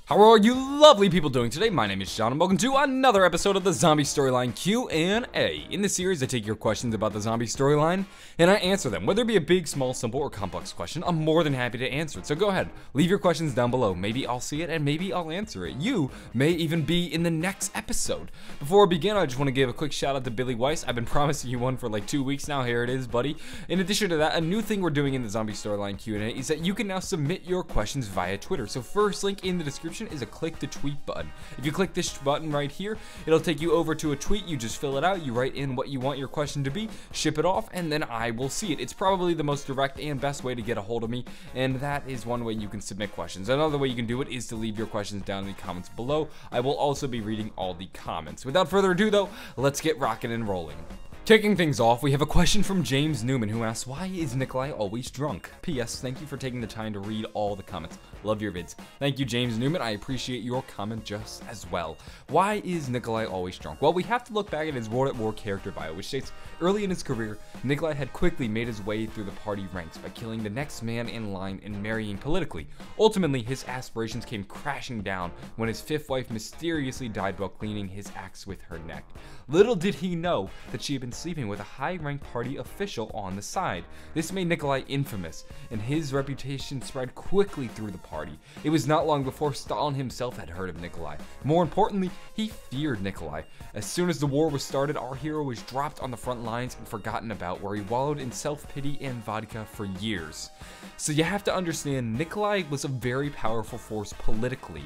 How are you lovely people doing today? My name is John and welcome to another episode of the Zombie Storyline Q&A. In this series, I take your questions about the zombie storyline and I answer them. Whether it be a big, small, simple, or complex question, I'm more than happy to answer it. So go ahead, leave your questions down below. Maybe I'll see it and maybe I'll answer it. You may even be in the next episode. Before we begin, I just want to give a quick shout out to Billy Weiss. I've been promising you one for like 2 weeks now. Here it is, buddy. In addition to that, a new thing we're doing in the Zombie Storyline Q&A is that you can now submit your questions via Twitter. So first link in the description is a click to tweet button. If you click this button right here, it'll take you over to a tweet. You just fill it out, you write in what you want your question to be, ship it off, and then I will see it. It's probably the most direct and best way to get a hold of me, and that is one way you can submit questions. Another way you can do it is to leave your questions down in the comments below. I will also be reading all the comments. Without further ado though, let's get rocking and rolling. Kicking things off, we have a question from James Newman who asks, why is Nikolai always drunk? P.S. Thank you for taking the time to read all the comments. Love your vids. Thank you, James Newman. I appreciate your comment just as well. Why is Nikolai always drunk? Well, we have to look back at his World at War character bio, which states, early in his career, Nikolai had quickly made his way through the party ranks by killing the next man in line and marrying politically. Ultimately, his aspirations came crashing down when his fifth wife mysteriously died while cleaning his axe with her neck. Little did he know that she had been sleeping with a high-ranked party official on the side. This made Nikolai infamous, and his reputation spread quickly through the party. It was not long before Stalin himself had heard of Nikolai. More importantly, he feared Nikolai. As soon as the war was started, our hero was dropped on the front lines and forgotten about, where he wallowed in self-pity and vodka for years. So you have to understand, Nikolai was a very powerful force politically.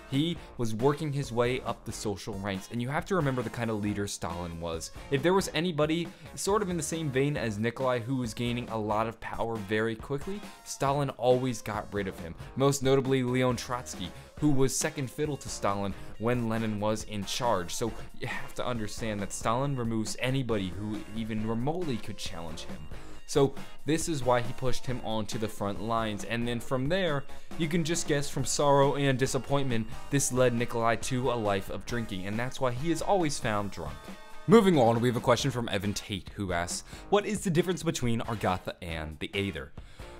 He was working his way up the social ranks, and you have to remember the kind of leader Stalin was. If there was anybody sort of in the same vein as Nikolai who was gaining a lot of power very quickly, Stalin always got rid of him. Most notably Leon Trotsky, who was second fiddle to Stalin when Lenin was in charge. So you have to understand that Stalin removes anybody who even remotely could challenge him. So this is why he pushed him onto the front lines, and then from there, you can just guess from sorrow and disappointment, this led Nikolai to a life of drinking, and that's why he is always found drunk. Moving on, we have a question from Evan Tate, who asks, what is the difference between Argatha and the Aether?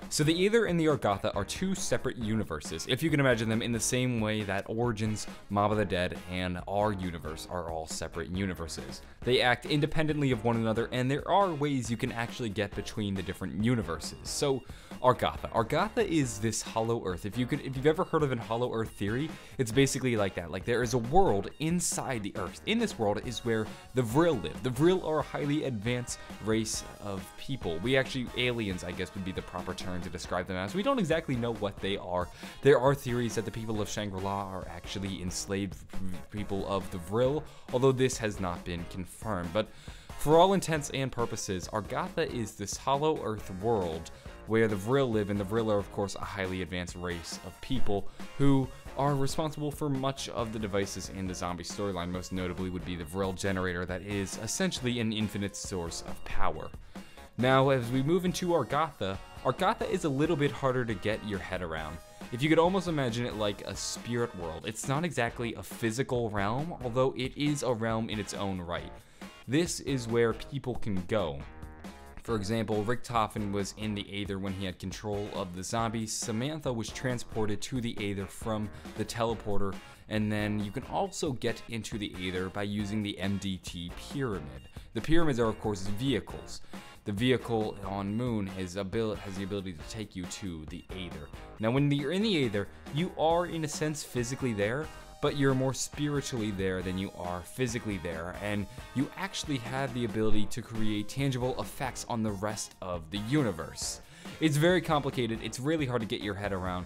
So the Aether and the Argatha are two separate universes, if you can imagine them in the same way that Origins, Mob of the Dead, and our universe are all separate universes. They act independently of one another, and there are ways you can actually get between the different universes. So Argatha. Argatha is this hollow earth. If you've ever heard of a hollow earth theory, it's basically like that. Like there is a world inside the earth. In this world is where the Vril live. The Vril are a highly advanced race of people. Aliens, I guess, would be the proper term to describe them as. We don't exactly know what they are. There are theories that the people of Shangri-La are actually enslaved people of the Vril, although this has not been confirmed. But for all intents and purposes, Argatha is this hollow earth world where the Vril live, and the Vril are of course a highly advanced race of people who are responsible for much of the devices in the zombie storyline. Most notably would be the Vril generator that is essentially an infinite source of power. Now as we move into Argatha, Argatha is a little bit harder to get your head around. If you could almost imagine it like a spirit world, it's not exactly a physical realm, although it is a realm in its own right. This is where people can go. For example, Richtofen was in the Aether when he had control of the zombies. Samantha was transported to the Aether from the teleporter, and then you can also get into the Aether by using the MDT pyramid. The pyramids are of course vehicles. The vehicle on Moon has the ability to take you to the Aether. Now when you're in the Aether, you are in a sense physically there, but you're more spiritually there than you are physically there, and you actually have the ability to create tangible effects on the rest of the universe. It's very complicated, it's really hard to get your head around,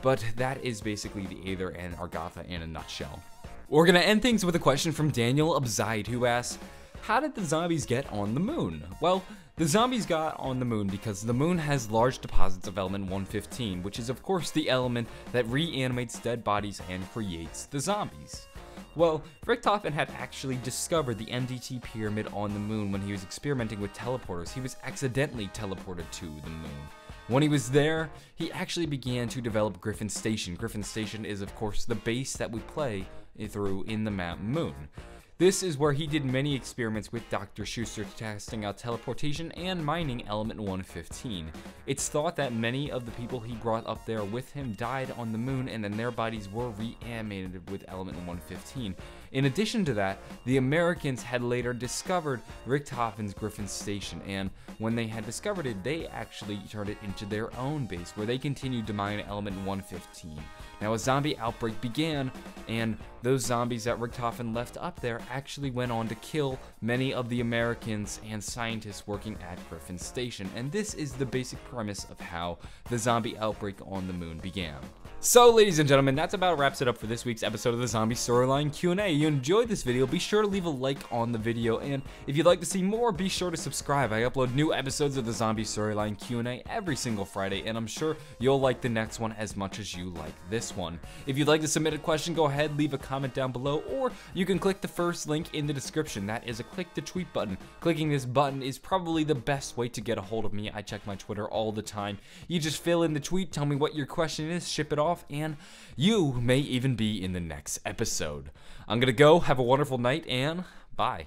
but that is basically the Aether and Argatha in a nutshell. We're gonna end things with a question from Daniel Abzaid, who asks, how did the zombies get on the moon? Well, the zombies got on the moon because the moon has large deposits of element 115, which is of course the element that reanimates dead bodies and creates the zombies. Well, Richtofen had actually discovered the MDT pyramid on the moon when he was experimenting with teleporters. He was accidentally teleported to the moon. When he was there, he actually began to develop Griffin Station. Griffin Station is of course the base that we play through in the map Moon. This is where he did many experiments with Dr. Schuster, testing out teleportation and mining element 115. It's thought that many of the people he brought up there with him died on the moon, and then their bodies were reanimated with element 115. In addition to that, the Americans had later discovered Richthofen's Griffin Station, and when they had discovered it, they actually turned it into their own base, where they continued to mine element 115. Now, a zombie outbreak began, and those zombies that Richthofen left up there actually went on to kill many of the Americans and scientists working at Griffin Station, and this is the basic premise of how the zombie outbreak on the moon began. So, ladies and gentlemen, that's about wraps it up for this week's episode of the Zombie Storyline Q&A. If you enjoyed this video, be sure to leave a like on the video, and if you'd like to see more, be sure to subscribe. I upload new episodes of the Zombie Storyline Q&A every single Friday, and I'm sure you'll like the next one as much as you like this one. If you'd like to submit a question, go ahead, leave a comment down below, or you can click the first link in the description. That is a click to tweet button. Clicking this button is probably the best way to get a hold of me. I check my Twitter all the time. You just fill in the tweet, tell me what your question is, ship it off, and you may even be in the next episode. I'm gonna go, have a wonderful night, and bye.